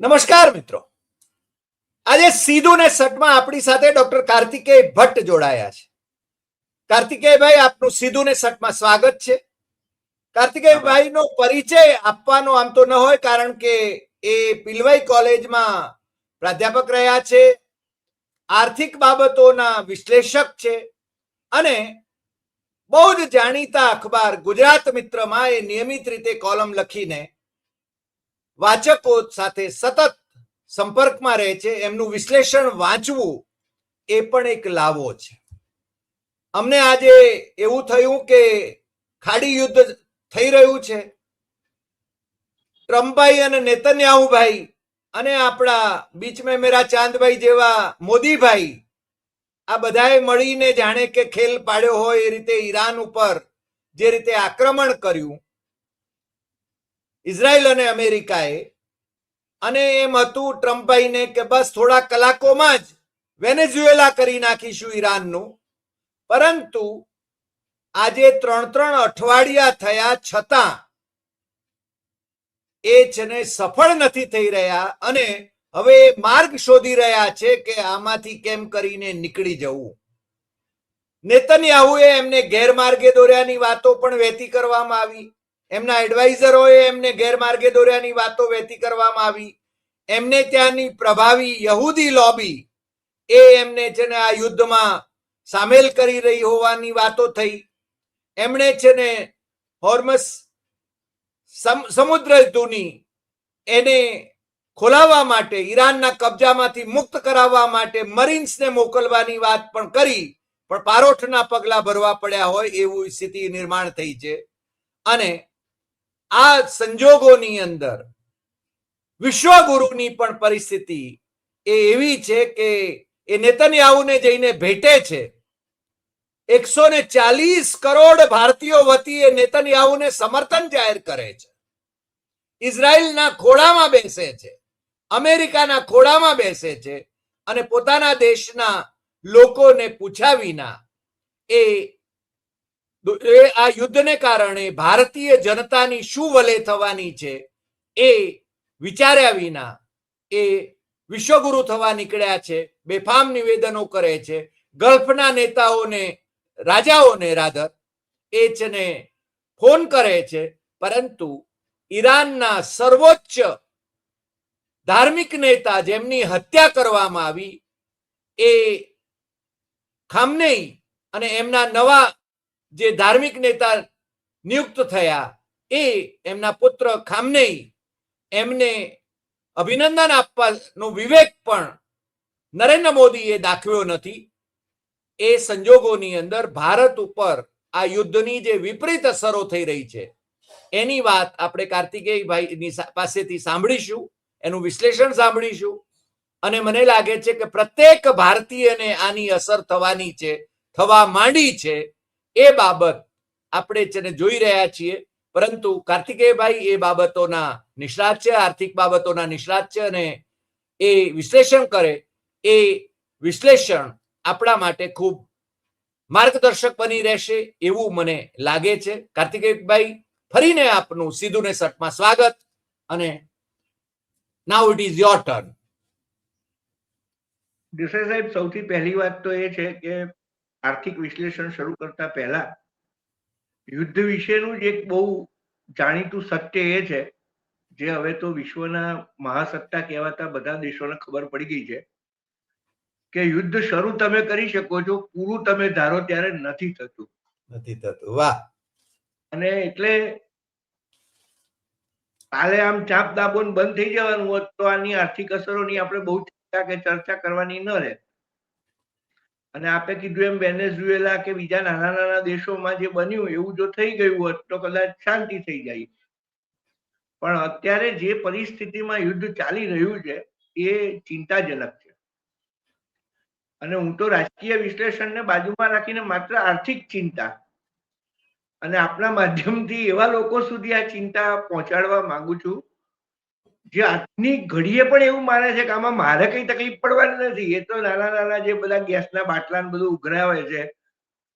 નમસ્કાર મિત્રો, આજે સીધું ને સટમાં આપણી સાથે ડોક્ટર કાર્તિકેય ભટ્ટ જોડાયા છે. કાર્તિકેયભાઈ, આપનું સીધું ને સટમાં સ્વાગત છે. કાર્તિકેયભાઈ નો પરિચય આપવાનો આમ તો ન હોય, કારણ કે એ પિલવાઈ કોલેજમાં પ્રાધ્યાપક રહ્યા છે, આર્થિક બાબતોના વિશ્લેષક છે અને બહુ જ જાણીતા અખબાર ગુજરાત મિત્રમાં એ નિયમિત રીતે કોલમ લખીને વાચકો સાથે સતત સંપર્કમાં રહે છે. એમનું વિશ્લેષણ વાંચવું એ પણ એક લાવો છે. અમને આજે એવું થયું કે ખાડી યુદ્ધ થઈ રહ્યું છે, ટ્રમ્પભાઈ અને નેતન્યાહુભાઈ અને આપણા બીચ મેં મેરા ચાંદભાઈ જેવા મોદીભાઈ, આ બધાએ મળીને જાણે કે ખેલ પાડ્યો હોય એ રીતે ઈરાન ઉપર જે રીતે આક્રમણ કર્યું ઇઝરાયલ અને અમેરિકાએ, અને એમ હતું ટ્રમ્પભાઈને કે બસ થોડા કલાકોમાં જ વેનેઝુએલા કરી નાખીશું ઈરાનનું. પરંતુ આજે 3 અઠવાડિયા થયા છતાં એ છે ને સફળ નથી થઈ રહ્યા અને હવે માર્ગ શોધી રહ્યા છે કે આમાંથી કેમ કરીને નીકળી જવું. નેતન્યાહુએ એમને ગેરમાર્ગે દોર્યાની વાતો પણ વહેતી કરવામાં આવી, એમના એડવાઇઝરોએ એમને ગેરમાર્ગે દોર્યાની વાતો વહેતી કરવામાં આવી, એમને ત્યાંની પ્રભાવી યહૂદી લોબી એ એમને છે ને આ યુદ્ધમાં સામેલ કરી રહી હોવાની વાતો થઈ. એમણે છે ને હોર્મસ સમુદ્ર ધુની એને ખોલાવવા માટે, ઈરાનના કબજામાંથી મુક્ત કરાવવા માટે મરીન્સને મોકલવાની વાત પણ કરી, પણ પારોઠના પગલા ભરવા પડ્યા હોય એવું સ્થિતિ નિર્માણ થઈ છે. અને આ સંજોગોની અંદર વિશ્વગુરુની પણ પરિસ્થિતિ એ એવી છે કે એ નેતન્યાહુને જઈને ભેટે છે. 140 કરોડ ભારતીયો વતી એ નેતન્યાહુને સમર્થન જાહેર કરે છે, ઇઝરાયલના ખોળામાં બેસે છે, અમેરિકાના ખોળામાં બેસે છે અને પોતાના દેશના લોકોને પૂછ્યા વિના એ આ યુદ્ધને કારણે ભારતીય જનતાની શું વલે થવાની છે એ વિચાર્યા વિના એ વિશ્વગુરુ થવા નીકળ્યા છે. બેફામ નિવેદનો કરે છે. ગલ્ફના નેતાઓને, રાજાઓને રાધર એ છે ને ફોન કરે છે, પરંતુ ઈરાનના સર્વોચ્ચ ધાર્મિક નેતા જેમની હત્યા કરવામાં આવી એ ખામનેઈ અને એમના નવા જે ધાર્મિક નેતા નિયુક્ત થયા એ એમના પુત્ર ખામનેઈ, એમને અભિનંદન આપવાનો વિવેક પણ નરેન્દ્ર મોદીએ દાખવ્યો નથી. એ સંજોગોની અંદર ભારત ઉપર આ યુદ્ધની જે વિપરીત અસરો થઈ રહી છે એની વાત આપણે કાર્તિકેયભાઈની પાસેથી સાંભળીશું, એનું વિશ્લેષણ સાંભળીશું. અને મને લાગે છે કે પ્રત્યેક ભારતીયને આની અસર થવાની છે, થવા માંડી છે. એ બાબત આપણે છે ને જોઈ રહ્યા છીએ. પરંતુ કાર્તિકેયભાઈ એ બાબતોના નિષ્ણાત છે, આર્થિક બાબતોના નિષ્ણાત છે અને એ વિશ્લેષણ કરે એ વિશ્લેષણ આપણા માટે ખૂબ માર્ગદર્શક બની રહેશે એવું મને લાગે છે. કાર્તિકેયભાઈ, ફરીને આપનું સીધું ને સટમાં સ્વાગત, અને now it is your turn. Desai સાહેબ, સૌથી પહેલી વાત તો એ છે કે આર્થિક વિશ્લેષણ શરૂ કરતા પહેલા યુદ્ધ વિશેનું જ એક બહુ જાણીતું સત્ય એ છે, જે હવે તો વિશ્વના મહાસત્તા કહેવાતા બધા દેશોને ખબર પડી ગઈ છે કે યુદ્ધ શરૂ તમે કરી શકો છો, પૂરું તમે ધારો ત્યારે નથી થતું. વાહ. અને એટલે કાલે આમ ચાપ દાબોન બંધ થઈ જવાનું હોત તો આની આર્થિક અસરોની આપણે બહુ ચર્ચા કરવાની ન રહે. અને આપણે કીધું એમ વેનેઝુએલા કે બીજા નાના નાના દેશોમાં જે બન્યું એવું જો થઈ ગયું હોત તો કદાચ શાંતિ થઈ જાય. પણ અત્યારે જે પરિસ્થિતિમાં યુદ્ધ ચાલી રહ્યું છે એ ચિંતાજનક છે. અને હું તો રાજકીય વિશ્લેષણને બાજુમાં રાખીને માત્ર આર્થિક ચિંતા અને આપણા માધ્યમથી એવા લોકો સુધી આ ચિંતા પહોંચાડવા માંગુ છું જે આજની ઘડીએ પણ એવું માને છે કે આમાં મારે કઈ તકલીફ પડવાની નથી. એ તો નાના નાના જે બધા ગેસના બાટલા બધું ઉઘરાવે છે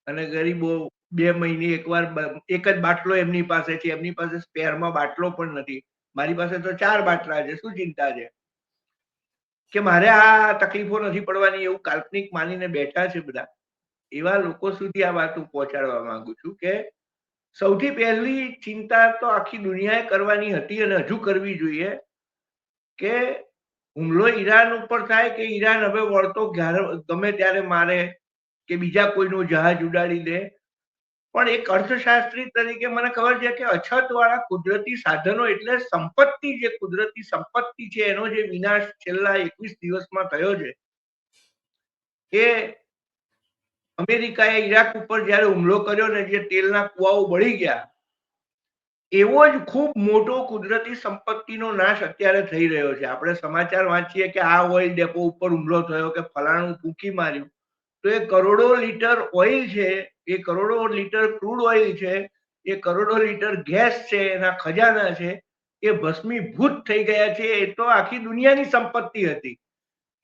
અને ગરીબો 2 મહિને એકવાર એક જ બાટલો એમની પાસે છે, એમની પાસે સ્પેરમાં બાટલો પણ નથી. મારી પાસે તો 4 બાટલા છે, શું ચિંતા છે? કે મારે આ તકલીફો નથી પડવાની એવું કાલ્પનિક માનીને બેઠા છે બધા, એવા લોકો સુધી આ વાત હું પહોંચાડવા માંગુ છું કે સૌથી પહેલી ચિંતા તો આખી દુનિયાએ કરવાની હતી અને હજુ કરવી જોઈએ કે હુમલો ઈરાન ઉપર થાય કે ઈરાન હવે વળતો ગમે ત્યારે મારે કે બીજા કોઈનું જહાજ ઉડાડી દે, પણ એક અર્થશાસ્ત્રી તરીકે મને ખબર છે કે અછત વાળા કુદરતી સાધનો એટલે સંપત્તિ, જે કુદરતી સંપત્તિ છે એનો જે વિનાશ છેલ્લા 21 દિવસમાં થયો છે, એ અમેરિકાએ ઈરાક ઉપર જયારે હુમલો કર્યો ને જે તેલના કુવાઓ બળી ગયા, એવો જ ખૂબ મોટો કુદરતી સંપત્તિનો નાશ અત્યારે થઈ રહ્યો છે. આપણે સમાચાર વાંચીએ કે આ ઓઇલ ડેપો ઉપર હુમલો થયો કે ફલાણું ફૂંકી માર્યું, તો એ કરોડો લીટર ઓઇલ છે, એ કરોડો લીટર ક્રૂડ ઓઇલ છે, એ કરોડો લીટર ગેસ છે, એના ખજાના છે, એ ભસ્મીભૂત થઈ ગયા છે. એ તો આખી દુનિયાની સંપત્તિ હતી.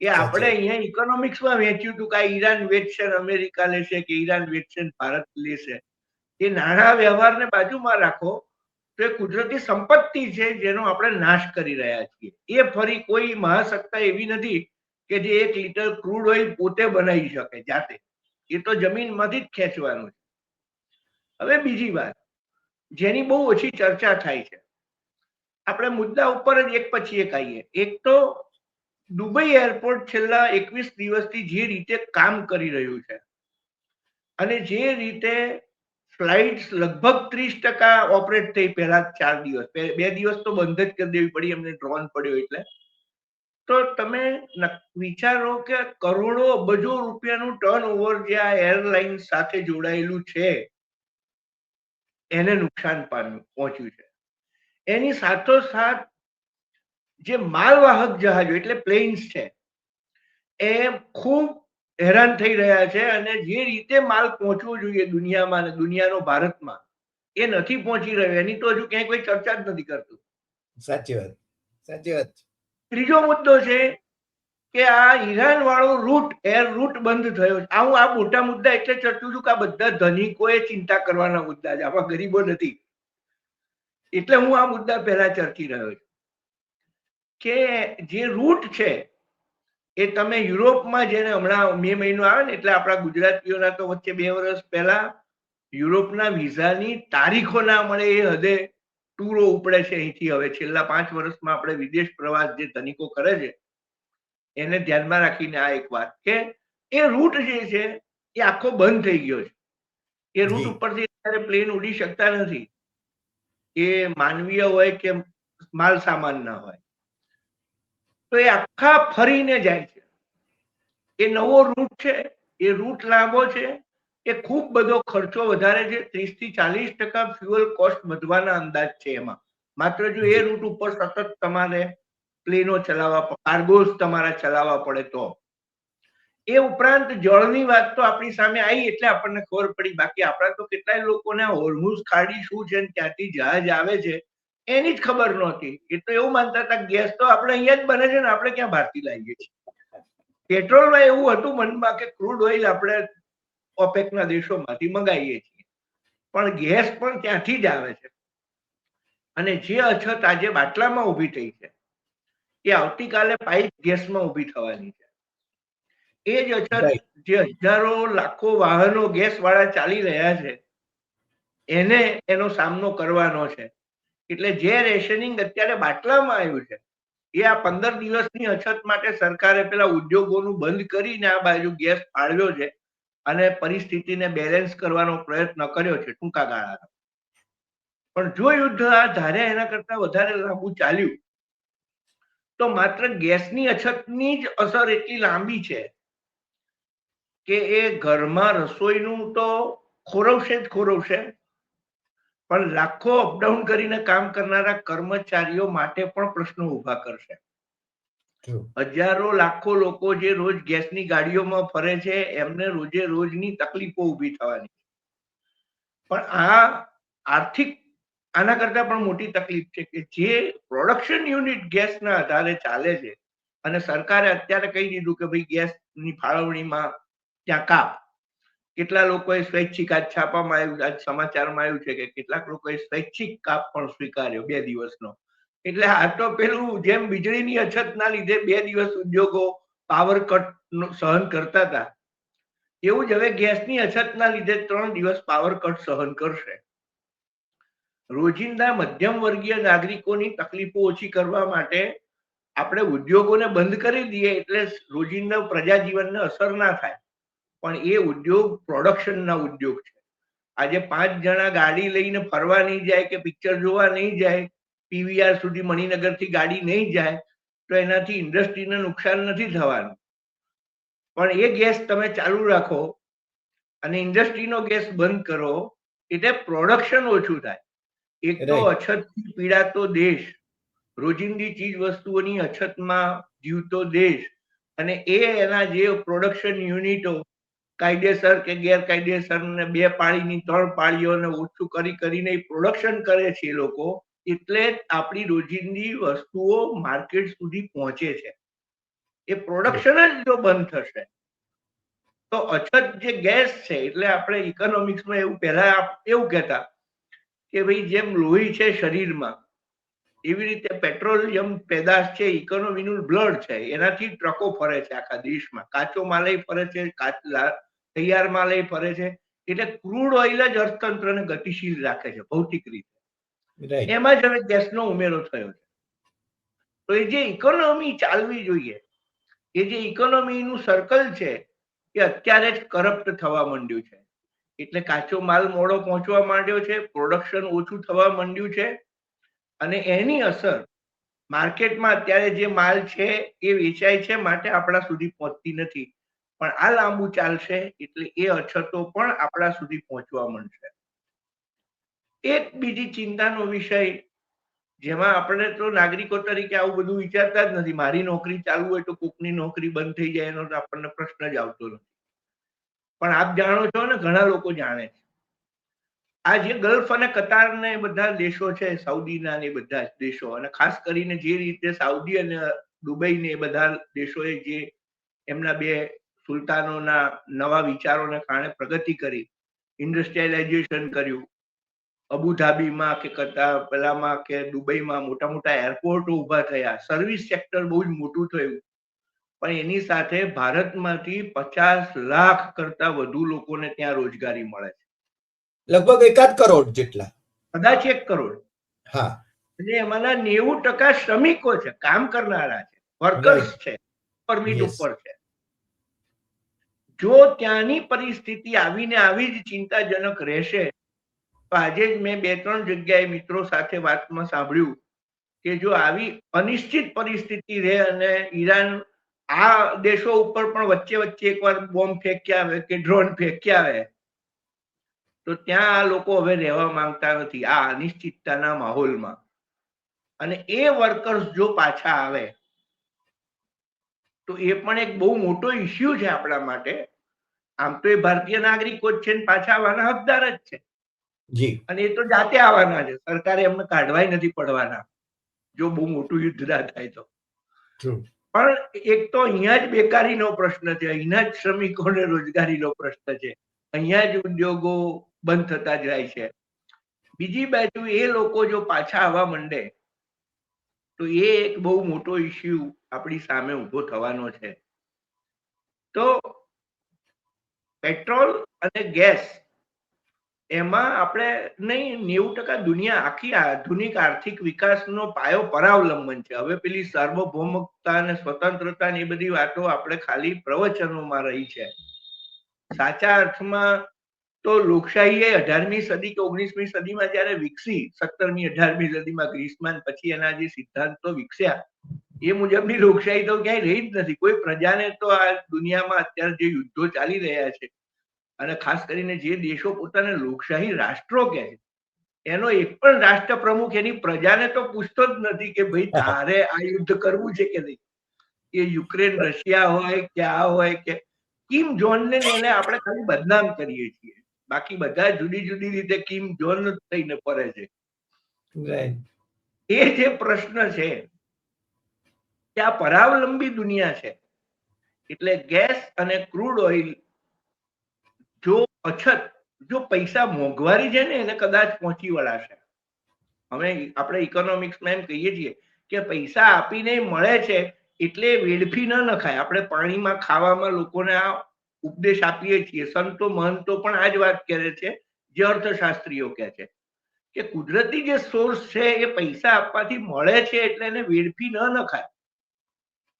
એ આપણે અહીંયા ઇકોનોમિક્સમાં વેચ્યું હતું કે ઈરાન વેચશે અમેરિકા લેશે કે ઈરાન વેચશે ભારત લેશે. એ નાણાં વ્યવહારને બાજુમાં રાખો તો એ કુદરતી સંપત્તિ છે જેનો આપણે નાશ કરી રહ્યા છીએ. એ ફરી કોઈ મહાસત્તા એવી નથી કે જે 1 લીટર ક્રૂડ ઓઇલ પોતે બનાવી શકે જાતે. એ તો જમીનમાંથી જ ખેંચવાનું છે. હવે બીજી વાત જેની બહુ ઓછી ચર્ચા થાય છે, આપણે મુદ્દા ઉપર જ એક પછી એક આવીએ. એક તો દુબઈ એરપોર્ટ છેલ્લા 21 દિવસથી જે રીતે કામ કરી રહ્યું છે અને જે રીતે ફ્લાઇટ્સ લગભગ 30% ઓપરેટ થઈ પહેલા 4 દિવસ, 2 દિવસ તો બંધ જ કરી દેવી પડી એમને, ડ્રોન પડ્યો એટલે. તો તમે વિચારો કે કરોડો અબજો રૂપિયાનું ટર્નઓવર જે આ એરલાઇન સાથે જોડાયેલું છે એને નુકસાન પહોંચ્યું છે. એની સાથોસાથ જે માલવાહક જહાજો એટલે પ્લેન્સ છે એ ખૂબ હેરાન થઈ રહ્યા છે અને જે રીતે માલ પહોંચવો જોઈએ દુનિયામાં અને દુનિયાનો ભારતમાં એ નથી પહોંચી રહ્યો. એની તો હજુ ક્યાંય કોઈ ચર્ચા જ નથી કરતું. સાચી વાત, સાચી વાત. ત્રીજો મુદ્દો છે કે આ ઈરાન વાળો રૂટ, એર રૂટ બંધ થયો છે. હું આ મોટા મુદ્દા એટલે ચર્ચું છું કે આ બધા ધનિકોએ ચિંતા કરવાના મુદ્દા છે, આમાં ગરીબો નથી. એટલે હું આ મુદ્દા પહેલા ચર્ચી રહ્યો છું કે જે રૂટ છે એ તમે યુરોપમાં, જેને હમણાં મે મહિનો આવે ને એટલે આપણા ગુજરાતીઓના તો વચ્ચે 2 વર્ષ પહેલા યુરોપના વિઝાની તારીખો ના મળે એ હદે ટૂરો ઉપડે છે અહીંથી. હવે છેલ્લા 5 વર્ષમાં આપણે વિદેશ પ્રવાસ જે ધનિકો કરે છે એને ધ્યાનમાં રાખીને આ એક વાત કે એ રૂટ જે છે એ આખો બંધ થઈ ગયો છે. એ રૂટ ઉપરથી અત્યારે પ્લેન ઉડી શકતા નથી, એ માનવીય હોય કે માલ સામાન ના હોય. તો એ આખા ફરીને જાય છે. એ નવો રૂટ છે, એ રૂટ લાંબો છે, એ ખૂબ બધો ખર્ચો વધારે છે. 30 થી 40% ફ્યુઅલ કોસ્ટ વધવાના અંદાજ છે એમાં, માત્ર જો એ રૂટ ઉપર સતત તમારે પ્લેનો ચલાવવા, કાર્ગોસ તમારા ચલાવવા પડે તો. એ ઉપરાંત જળની વાત તો આપણી સામે આવી એટલે આપણને ખબર પડી. બાકી આપણા તો કેટલાય લોકોને હોર્મુઝ ખાડી શું છે ને ત્યાંથી જહાજ આવે છે એની જ ખબર નહોતી. એ તો એવું માનતા હતા ગેસ તો આપણે અહીંયા જ બને છે ને આપણે ક્યાં બહારથી લાવીએ છીએ. પેટ્રોલમાં એવું હતું મનમાં કે ક્રૂડ ઓઇલ આપણે ઓપેકના દેશોમાંથી મંગાવીએ છીએ, પણ ગેસ પણ ત્યાંથી જ આવે છે. અને જે અછત આજે બાટલામાં ઊભી થઈ છે એ આવતીકાલે પાઇપ ગેસમાં ઊભી થવાની છે. એ જ અછત જે હજારો લાખો વાહનો ગેસ વાળા ચાલી રહ્યા છે એને એનો સામનો કરવાનો છે. એટલે જે રેશનિંગ અત્યારે બાટલામાં આવ્યું છે એ આ 15 દિવસની અછત માટે સરકારે પેલા ઉદ્યોગોનું બંધ કરીને આ બાજુ ગેસ ફાળવ્યો છે અને પરિસ્થિતિને બેલેન્સ કરવાનો પ્રયત્ન કર્યો છે ટૂંકા ગાળાનો. પણ જો યુદ્ધ આ ધાર્યા એના કરતા વધારે લાંબુ ચાલ્યું તો માત્ર ગેસની અછતની જ અસર એટલી લાંબી છે કે એ ઘરમાં રસોઈનું તો ખોરવશે જ ખોરવશે, પણ લાખો અપડાઉન કરીને કામ કરનારા કર્મચારીઓ માટે પણ પ્રશ્નો ઉભા કરશે. હજારો લાખો લોકો જે રોજ ગેસની ગાડીઓમાં ફરે છે એમને રોજે રોજની તકલીફો ઊભી થવાની. પણ આ આર્થિક આના કરતા પણ મોટી તકલીફ છે કે જે પ્રોડક્શન યુનિટ ગેસના આધારે ચાલે છે અને સરકારે અત્યારે કહી દીધું કે ભાઈ ગેસની ફાળવણીમાં ત્યાં કાપ. કેટલા લોકોએ સ્વૈચ્છિક, આજ છાપામાં આવ્યું, આજ સમાચારમાં આવ્યું છે કે કેટલાક લોકોએ સ્વૈચ્છિક કાપ પણ સ્વીકાર્યો 2 દિવસનો. એટલે આ તો પેલું જેમ વીજળીની અછતના લીધે 2 દિવસ ઉદ્યોગો પાવર કટ સહન કરતા હતા, એવું જ હવે ગેસની અછતના લીધે 3 દિવસ પાવર કટ સહન કરશે. રોજિંદા મધ્યમ વર્ગીય નાગરિકોની તકલીફો ઓછી કરવા માટે આપણે ઉદ્યોગોને બંધ કરી દઈએ એટલે રોજિંદા પ્રજાજીવનને અસર ના થાય, પણ એ ઉદ્યોગ પ્રોડક્શનના ઉદ્યોગ છે. આજે 5 જણા ગાડી લઈને ફરવા નહીં જાય કે પિક્ચર જોવા નહીં જાય, પીવીઆર સુધી મણિનગરથી ગાડી નહીં જાય, તો એનાથી ઇન્ડસ્ટ્રીને નુકસાન નથી થવાનું. પણ એ ગેસ તમે ચાલુ રાખો અને ઇન્ડસ્ટ્રીનો ગેસ બંધ કરો એટલે પ્રોડક્શન ઓછું થાય. એક તો અછતથી પીડાતો દેશ, રોજિંદી ચીજ વસ્તુઓની અછતમાં જીવતો દેશ, અને એના જે પ્રોડક્શન યુનિટો કાયદેસર કે ગેરકાયદેસર ને 2 પાળીની 3 પાળીઓને ઓછું કરીને પ્રોડક્શન કરે છે એ લોકો, એટલે આપણી રોજિંદી વસ્તુઓ માર્કેટ સુધી પહોંચે છે. એ પ્રોડક્શન જ જો બંધ થશે તો અછત જે ગેસ છે, એટલે આપણે ઇકોનોમિક્સમાં એવું પહેલા એવું કહેતા કે ભાઈ જેમ લોહી છે શરીરમાં, એવી રીતે પેટ્રોલિયમ પેદાશ છે ઇકોનોમીનું બ્લડ છે, એનાથી ટ્રકો ફરે છે આખા દેશમાં, કાચો માલ ફરે છે, તૈયાર માલ ફરે છે. એટલે ક્રૂડ ઓઇલ જ અર્થતંત્રને ગતિશીલ રાખે છે ભૌતિક રીતે. એમાં જ હવે ગેસનો ઉમેરો થયો છે. તો એ જે ઇકોનોમી ચાલવી જોઈએ, એ જે ઇકોનોમીનું સર્કલ છે એ અત્યારે જ કરપ્ટ થવા માંડ્યું છે. એટલે કાચો માલ મોડો પહોંચવા માંડ્યો છે, પ્રોડક્શન ઓછું થવા માંડ્યું છે, અને એની અસર માર્કેટમાં અત્યારે જે માલ છે એ વેચાય છે, માટે આપણા સુધી પહોંચતી નથી. પણ આ લાંબુ ચાલશે એટલે એ અછતો પણ આપણા સુધી પહોંચવા માંડશે. એક બીજી ચિંતાનો વિષય, જેમાં આપણે તો નાગરિકો તરીકે આવું બધું વિચારતા જ નથી. મારી નોકરી ચાલુ હોય તો કોકની નોકરી બંધ થઈ જાય એનો તો આપણને પ્રશ્ન જ આવતો નથી. પણ આપ જાણો છો ને, ઘણા લોકો જાણે છે, આ જે ગલ્ફ અને કતાર ને બધા દેશો છે, સાઉદીના ને બધા દેશો, અને ખાસ કરીને જે રીતે સાઉદી અને દુબઈ ને બધા દેશોએ જે એમના 2 સુલતાનોના નવા વિચારોને કારણે પ્રગતિ કરી, ઇન્ડસ્ટ્રીયલાઇઝેશન કર્યું, અબુધાબીમાં કે કતાર પેલામાં કે દુબઈમાં મોટા મોટા એરપોર્ટો ઉભા થયા, સર્વિસ સેક્ટર બહુ જ મોટું થયું. પણ એની સાથે ભારતમાંથી 50 લાખ કરતા વધુ લોકોને ત્યાં રોજગારી મળે છે, લગભગ 1 કરોડ જેટલા, કદાચ 1 કરોડ. હા, અને એમાંના 90% શ્રમિકો છે, કામ કરનારા છે, વર્કર્સ છે, પરમિટ ઉપર છે. જો ત્યાંની પરિસ્થિતિ આવીને આવી જ ચિંતાજનક રહેશે, તો આજે જ મેં 2-3 જગ્યાએ મિત્રો સાથે વાતમાં સાંભળ્યું કે જો આવી અનિશ્ચિત પરિસ્થિતિ રહે અને ઈરાન આ દેશો ઉપર પણ વચ્ચે એકવાર બોમ્બ ફેંક્યા આવે કે ડ્રોન ફેંક્યા આવે, તો ત્યાં આ લોકો હવે રહેવા માંગતા નથી આ અનિશ્ચિતતાના માહોલમાં. અને એ વર્કર્સ જો પાછા આવે તો એ પણ એક બહુ મોટો ઇસ્યુ છે આપણા માટે. આમ તો એ ભારતીય નાગરિકો જ છે, પાછા આવવાના હકદાર જ છે, અને એ તો જાતે આવવાના છે, સરકારે એમને કાઢવાય નથી પડવાના જો બહુ મોટું યુદ્ધ ના થાય તો. પણ એક તો અહીંયા જ બેકારીનો પ્રશ્ન છે, અહીંના જ શ્રમિકોને રોજગારીનો પ્રશ્ન છે, અહીંયા જ ઉદ્યોગો બંધ થતા જાય છે. બીજી બાજુ એ લોકો જો પાછા આવવા માંડે તો એ એક બહુ મોટો ઇસ્યુ આપણી સામે ઉભો થવાનો છે. તો પેટ્રોલ અને ગેસ એમાં આપણે નહીં, 90% દુનિયા આખી આધુનિક આર્થિક વિકાસનો પાયો પરાવલંબન છે. હવે પેલી સાર્વભૌમકતા અને સ્વતંત્રતા ની બધી વાતો આપણે ખાલી પ્રવચનોમાં રહી છે. સાચા અર્થમાં તો લોકશાહી એ 18મી સદી કે 19મી સદીમાં જયારે વિકસી, 17મી 18મી સદીમાં ગ્રીસમાં, પછી એના જે સિદ્ધાંતો વિકસ્યા એ મુજબની લોકશાહી તો ક્યાંય રહી જ નથી. કોઈ પ્રજાને તો આ દુનિયામાં અત્યારે જે યુદ્ધો ચાલી રહ્યા છે, અને ખાસ કરીને જે દેશો પોતાને લોકશાહી રાષ્ટ્રો કહે છે, એનો એક પણ રાષ્ટ્ર પ્રમુખ એની પ્રજાને તો પૂછતો જ નથી કે ભાઈ તારે આ યુદ્ધ કરવું છે કે નહીં. એ યુક્રેન રશિયા હોય કે આ હોય કે કિમ જોન ને એને આપણે ખાલી બદનામ કરીએ છીએ, બાકી બધા જુદી જુદી રીતે કિમ જોન થઈને ફરે છે. એ જે પ્રશ્ન છે કે આ પરાવલંબી દુનિયા છે, એટલે ગેસ અને ક્રૂડ ઓઇલ જો અછત, જો પૈસા મોંઘવારી છે ને એને કદાચ પહોંચી વળાશે, આપણે ઇકોનોમિક્સમાં એમ કહીએ છીએ કે પૈસા આપીને મળે છે એટલે વેડફી ન નખાય. આપણે પાણીમાં ખાવામાં લોકોને આ ઉપદેશ આપીએ છીએ. સંતો મહંતો પણ આ જ વાત કરે છે જે અર્થશાસ્ત્રીઓ કહે છે કે કુદરતી જે સોર્સ છે એ પૈસા આપવાથી મળે છે એટલે એને વેડફી ન નખાય.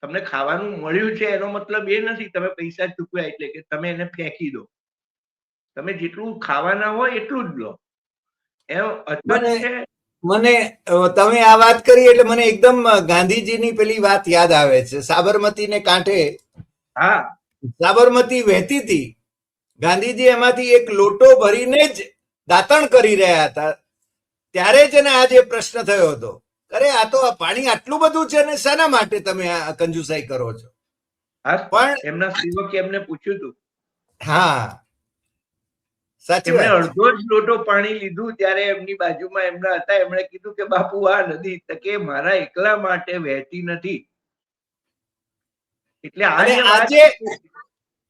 તમને ખાવાનું મળ્યું છે એનો મતલબ એ નથી તમે પૈસા ચૂકવ્યા એટલે કે તમે એને ફેંકી દો. તમે જેટલું ખાવાના હોય એટલું જ લો. એમ અછત છે. મને તમે આ વાત કરી એટલે મને એકદમ ગાંધીજીની પેલી વાત યાદ આવે છે. સાબરમતીને કાંઠે હા, સાબરમતી વહેતી હતી, ગાંધીજી એમાંથી એક લોટો ભરીને જ દાતણ કરી રહ્યા હતા, ત્યારે જ એને આજે પ્રશ્ન થયો હતો, અરે આ તો પાણી આટલું બધું છે ને શાના માટે તમે આ કંજુસાઈ કરો છો? પણ એમના સેવકે એમને પૂછ્યું હતું. હા, સાચી એમણે વાત. અડધો જ લોટો પાણી લીધું ત્યારે એમની બાજુમાં એમના હતા, એમણે કીધું કે બાપુ આ નદી કે મારા એકલા માટે વહેતી નથી. એટલે આ જે વાત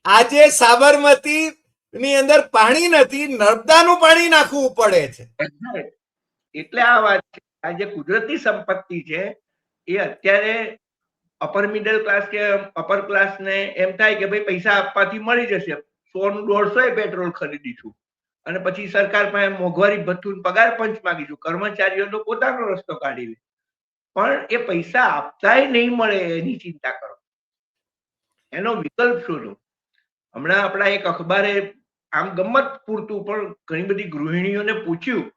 આજે સાબરમતી ની અંદર પાણી નથી, નર્મદાનું પાણી નાખવું પડે છે. એટલે આ વાત છે. આ જે કુદરતી સંપત્તિ છે એ અત્યારે અપર મિડલ ક્લાસ કે અપર ક્લાસ ને એમ થાય કે ભાઈ પૈસા આપવાથી મળી જશે. 100 નું 150 પેટ્રોલ ખરીદીશું અને પછી સરકાર પાસે મોંઘવારી ભથ્થું પગાર પંચ માગીશું. કર્મચારીઓ તો પોતાનો રસ્તો કાઢી લે, પણ એ પૈસા આપતાય નહીં મળે એની ચિંતા કરો, એનો વિકલ્પ શોધો. હમણાં આપણા એક અખબારે આમ ગમત પૂરતું પણ ઘણી બધી ગૃહિણીઓને પૂછ્યું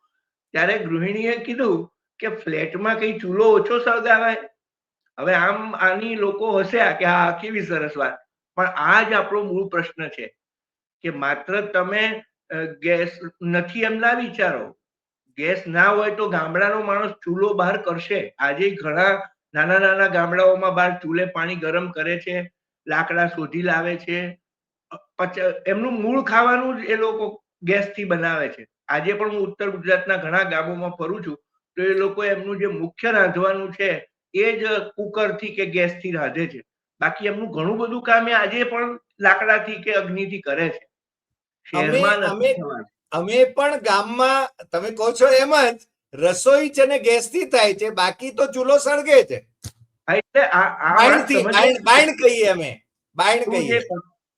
ત્યારે ગૃહિણીએ કીધું કે ફ્લેટમાં કઈ ચૂલો ઓછો સળગાવાય. હવે આમ આની લોકો હસ્યા કે આ કેવી સરસ વાત, પણ આ જ આપણો મૂળ પ્રશ્ન છે કે માત્ર તમે ગેસ નથી એમ ના વિચારો. ગેસ ના હોય તો ગામડાનો માણસ ચૂલો બહાર કરશે. આજે ઘણા નાના નાના ગામડાઓમાં બહાર ચૂલે પાણી ગરમ કરે છે, લાકડા શોધી લાવે છે. એમનું મૂળ ખાવાનું જ એ લોકો ગેસથી બનાવે છે. આજે પણ હું ઉત્તર ગુજરાતના ઘણા ગામોમાં ફરું છું તો એ લોકો એમનું જે મુખ્ય રાંધવાનું છે એ જ કુકરથી કે ગેસથી રાંધે છે. બાકી એમનું ઘણું બધું કામ એ આજે પણ લાકડાથી કે અગ્નિથી કરે છે. શહેરમાં નથી થવાનું. અમે પણ ગામમાં તમે કહો છો એમ જ રસોઈ છે ને ગેસથી થાય છે, બાકી તો ચૂલો સળગે છે. એટલે આ બાયણ કહીએ અમે, બાયણ કહીએ.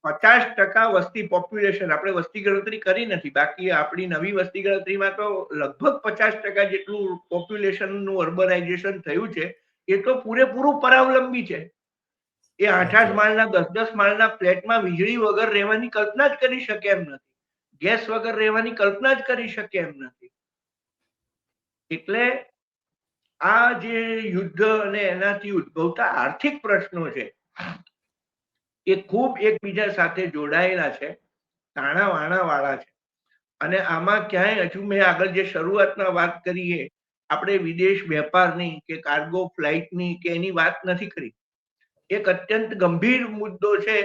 50% વસ્તી પોપ્યુલેશન આપણે વસ્તી ગણતરી કરી નથી, બાકી આપણી નવી વસ્તી ગણતરીમાં તો લગભગ 50% જેટલું પોપ્યુલેશન નું અર્બનાઇઝેશન થયું છે. એ તો પૂરેપૂરું પરાવલંબી છે. એ 8-8 માળના 10-10 માળના ફ્લેટમાં વીજળી વગર રહેવાની કલ્પના જ કરી શકે એમ નથી, ગેસ વગર રહેવાની કલ્પના જ કરી શકે એમ નથી. એટલે આ જે યુદ્ધ અને એનાથી ઉદ્ભવતા આર્થિક પ્રશ્નો છે એ ખૂબ એકબીજા સાથે જોડાયેલા છે, તાણા વાણા વાળા છે. અને આમાં ક્યાંય હજુ મેં આગળ જે શરૂઆતમાં વાત કરીએ આપણે વિદેશ વેપારની કે કાર્ગો ફ્લાઇટની કે એની વાત નથી કરી. એક અત્યંત ગંભીર મુદ્દો છે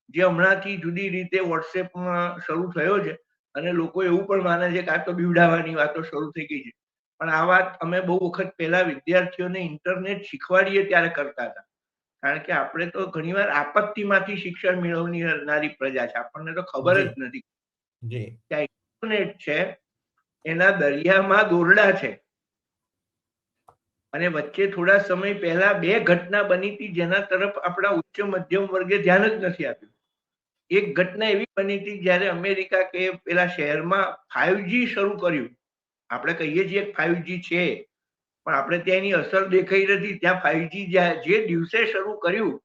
જે હમણાંથી જુદી રીતે વોટ્સએપમાં શરૂ થયો છે અને લોકો એવું પણ માને છે કે આ તો બીવડાવવાની વાતો શરૂ થઈ ગઈ છે. પણ આ વાત અમે બહુ વખત પહેલા વિદ્યાર્થીઓને ઇન્ટરનેટ શીખવાડીએ ત્યારે કરતા હતા, કારણ કે આપણે તો ઘણીવાર આપત્તિમાંથી શિક્ષણ મેળવનારી પ્રજા છે, આપણને તો ખબર જ નથી. ઇન્ટરનેટ છે એના દરિયામાં દોરડા છે અને વચ્ચે થોડા સમય પહેલા 2 ઘટના બની હતી જેના તરફ આપણા ઉચ્ચ મધ્યમ વર્ગે ધ્યાન જ નથી આપ્યું. એક ઘટના એવી બની હતી જ્યારે અમેરિકા કે પેલા શહેરમાં 5G શરૂ કર્યું. આપણે કહીએ છીએ 5G છે પણ આપણે ત્યાં એની અસર દેખાઈ નથી. ત્યાં 5G જે દિવસે શરૂ કર્યું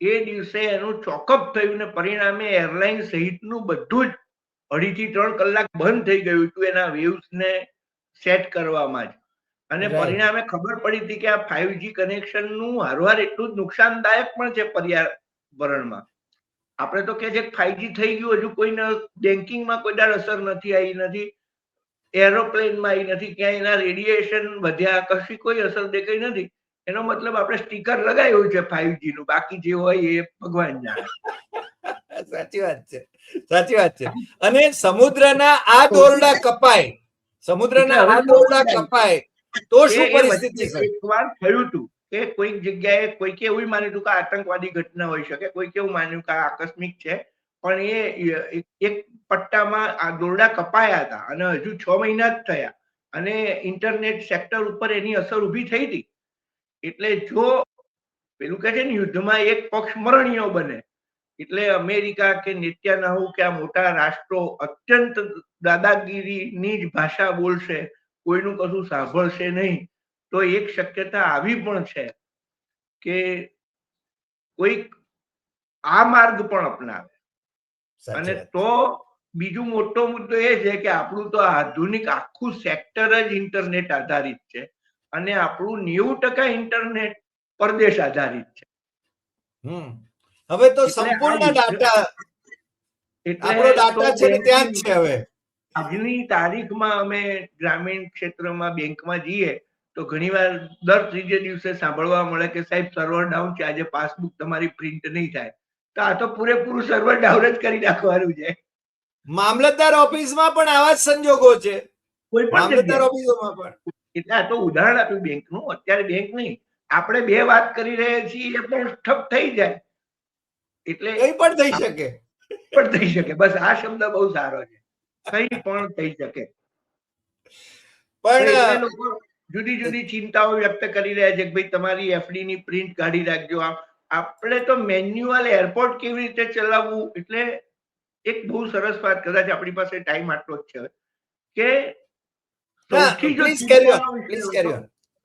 એ દિવસે એનું ચોકઅપ થયું ને પરિણામે એરલાઇન સહિતનું બધું જ 2.5 થી 3 કલાક બંધ થઈ ગયું હતું એના વેવ્સ ને સેટ કરવામાં જ. અને પરિણામે ખબર પડી હતી કે આ 5G કનેક્શન નું હારવાર એટલું જ નુકસાનદાયક પણ છે પર્યાવરણમાં. આપણે તો કે છે 5G થઈ ગયું, હજુ કોઈને બેન્કિંગમાં કોઈ દાડ અસર નથી આવી, નથી એરોપ્લેનમાં આવી, નથી ક્યાંય એના રેડિયેશન વધ્યા, કશી કોઈ અસર દેખાઈ નથી. એનો મતલબ આપણે સ્ટીકર લગાવ્યું છે 5G નું, બાકી જે હોય એ ભગવાન જાણે. સાચી વાત છે, સાચી વાત છે. અને સમુદ્રના આ દોરડા કપાય, સમુદ્રના આ દોરડા કપાય તો શું પરિસ્થિતિ છે? એકવાર થયું હતું કે કોઈક જગ્યાએ કોઈકે એવું માન્યું હતું કે આતંકવાદી ઘટના હોઈ શકે, કોઈકે એવું માન્યું કે આકસ્મિક છે, પણ એ એક પટ્ટામાં આ દોરડા કપાયા હતા અને હજુ 6 મહિના જ થયા અને ઇન્ટરનેટ સેક્ટર ઉપર એની અસર ઊભી થઈ હતી. એટલે જો પેલું કહે છે ને યુદ્ધમાં એક પક્ષ મરણીયો બને, એટલે અમેરિકા કે નેત્યાનાહુ કે આ મોટા રાષ્ટ્રો અત્યંત દાદાગીરીની જ ભાષા બોલશે, કોઈનું કશું સાંભળશે નહીં. તો એક શક્યતા આવી પણ છે કે કોઈક આ માર્ગ પણ અપનાવે. અને તો બીજું મોટો મુદ્દો એ છે કે આપણું તો આધુનિક આખું સેક્ટર જ ઇન્ટરનેટ આધારિત છે અને આપણું 90% ઇન્ટરનેટ પરદેશ આધારિત છે. હવે તો સંપૂર્ણ ડાટા, આપણો ડાટા છે ને ત્યાં જ છે. હવે આજની તારીખમાં અમે ગ્રામીણ ક્ષેત્રમાં બેંકમાં જઈએ તો ઘણીવાર દર ત્રીજે દિવસે સાંભળવા મળે કે સાહેબ સર્વર ડાઉન છે, આજે પાસબુક તમારી પ્રિન્ટ નહીં થાય. તો આ તો પૂરેપૂરું સર્વર ડાઉન જ કરી નાખવાનું છે. મામલતદાર ઓફિસમાં પણ આવા જ સંજોગો છે. કોઈ પણ મામલતદાર ઓફિસોમાં પણ. એટલે આ તો ઉદાહરણ આપ્યું બેંકનું. અત્યારે બેંક નહીં, આપણે બે વાત કરી રહ્યા છીએ એ પણ ઠપ થઈ જાય. એટલે કઈ પણ થઈ શકે, પણ થઈ શકે. બસ આ શબ્દ બહુ સારો છે, કઈ પણ થઈ શકે. પણ લોકો જુદી જુદી ચિંતાઓ વ્યક્ત કરી રહ્યા છે કે ભાઈ તમારી એફડી ની પ્રિન્ટ કાઢી રાખજો. આપણે તો મેન્યુઅલ એરપોર્ટ કેવી રીતે ચલાવવું, એટલે એક બહુ સરસ વાત, કદાચ આપણી પાસે ટાઈમ આટલો જ છે કે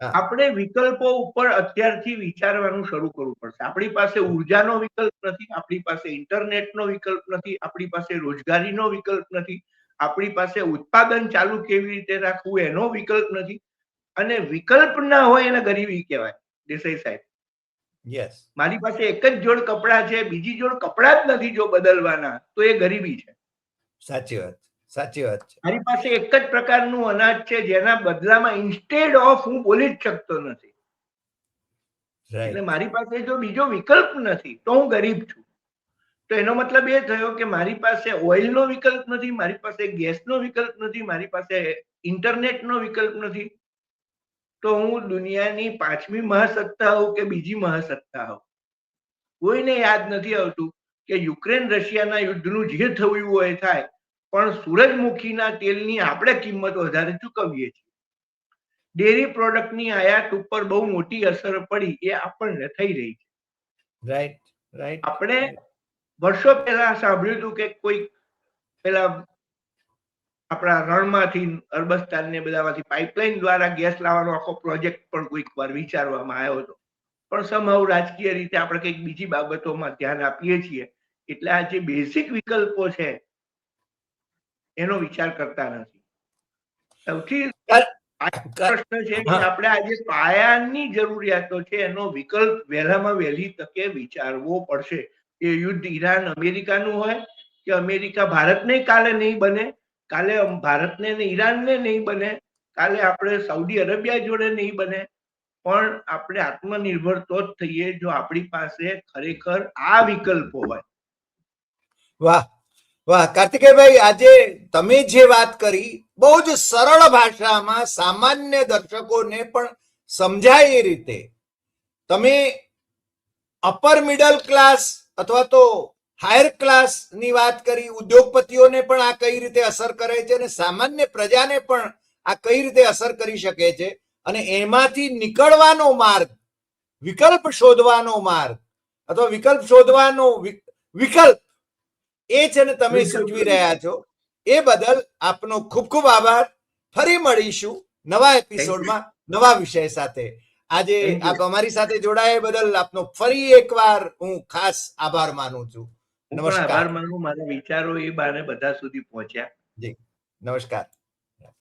આપણે વિકલ્પો ઉપર અત્યારથી વિચારવાનું શરૂ કરવું પડશે. આપણી પાસે ઉર્જાનો વિકલ્પ નથી, આપણી પાસે ઇન્ટરનેટનો વિકલ્પ નથી, આપણી પાસે રોજગારીનો વિકલ્પ નથી, આપણી પાસે ઉત્પાદન ચાલુ કેવી રીતે રાખવું એનો વિકલ્પ નથી. અને વિકલ્પ ના હોય એને ગરીબી કહેવાય. દેસાઈ સાહેબ, મારી પાસે એક જ જોડ કપડા છે, બીજી જોડ કપડા જ નથી જો બદલવાના, તો એ ગરીબી છે. સાચી વાત, સાચી વાત છે. મારી પાસે એક જ પ્રકારનું અનાજ છે જેના બદલામાં ઇન્સ્ટેડ ઓફ હું બોલી જ શકતો નથી. એટલે મારી પાસે જો બીજો વિકલ્પ નથી તો હું ગરીબ છું. તો એનો મતલબ એ થયો કે મારી પાસે ઓઇલનો વિકલ્પ નથી, મારી પાસે ગેસનો વિકલ્પ નથી, મારી પાસે ઇન્ટરનેટનો વિકલ્પ નથી. તો હું દુનિયાની 5મી મહાસત્તા હોઉં કે બીજી મહાસત્તા હોઉં, કોઈને યાદ નથી આવતું કે યુક્રેન રશિયાના યુદ્ધનું જે થયું હોય થાય, પણ સૂરજમુખીના તેલની આપણે કિંમત વધારે ચૂકવીએ છીએ. ડેરી પ્રોડક્ટની આયાત ઉપર બહુ મોટી અસર પડી, એ આપણને થઈ રહી છે. Right, right. આપણે વર્ષો પહેલા સાંભળ્યું હતું કે કોઈ પેલા આપણા રણમાંથી, અરબસ્તાન ને બધામાંથી પાઇપલાઇન દ્વારા ગેસ લાવવાનો આખો પ્રોજેક્ટ પણ કોઈક વાર વિચારવામાં આવ્યો હતો. પણ સમહાવ રાજકીય રીતે આપણે કંઈક બીજી બાબતોમાં ધ્યાન આપીએ છીએ, એટલે આ જે બેઝિક વિકલ્પો છે એનો વિચાર કરતા નથી. સૌથી પ્રશ્ન છે કે આપણે આજે પાયાની જરૂરિયાતો છે એનો વિકલ્પ વહેલામાં વહેલી તકે વિચારવો પડશે. એ યુદ્ધ ઈરાન અમેરિકાનું હોય કે અમેરિકા ભારતને કાલે નહીં બને, કાલે ભારતને ને ઈરાનને નહીં બને, કાલે આપણે સાઉદી અરેબિયા જોડે નહીં બને, પણ આપણે આત્મનિર્ભર તો જ થઈએ જો આપણી પાસે ખરેખર આ વિકલ્પો હોય. વાહ વાહ, કાર્તિકેયભાઈ, આજે તમે જે વાત કરી બહુ જ સરળ ભાષામાં સામાન્ય દર્શકોને પણ સમજાય એ રીતે તમે અપર મિડલ ક્લાસ અથવા તો હાયર ક્લાસ ની વાત કરી, ઉદ્યોગપતિઓને પણ આ કઈ રીતે અસર કરે છે અને સામાન્ય પ્રજાને પણ આ કઈ રીતે અસર કરી શકે છે, અને એમાંથી નીકળવાનો માર્ગ, વિકલ્પ શોધવાનો માર્ગ અથવા વિકલ્પ શોધવાનો વિકલ્પ એ છે ને તમે સૂચવી રહ્યા છો. એ બદલ આપનો ખૂબ ખૂબ આભાર. ફરી મળીશું નવા એપિસોડમાં નવા વિષય સાથે. આજે આપ અમારી સાથે જોડાયા બદલ આપનો ફરી એકવાર હું ખાસ આભાર માનું છું. નમસ્કાર. આભાર માનું, મારા વિચારો એ બાને બધા સુધી પહોંચ્યા. જી નમસ્કાર.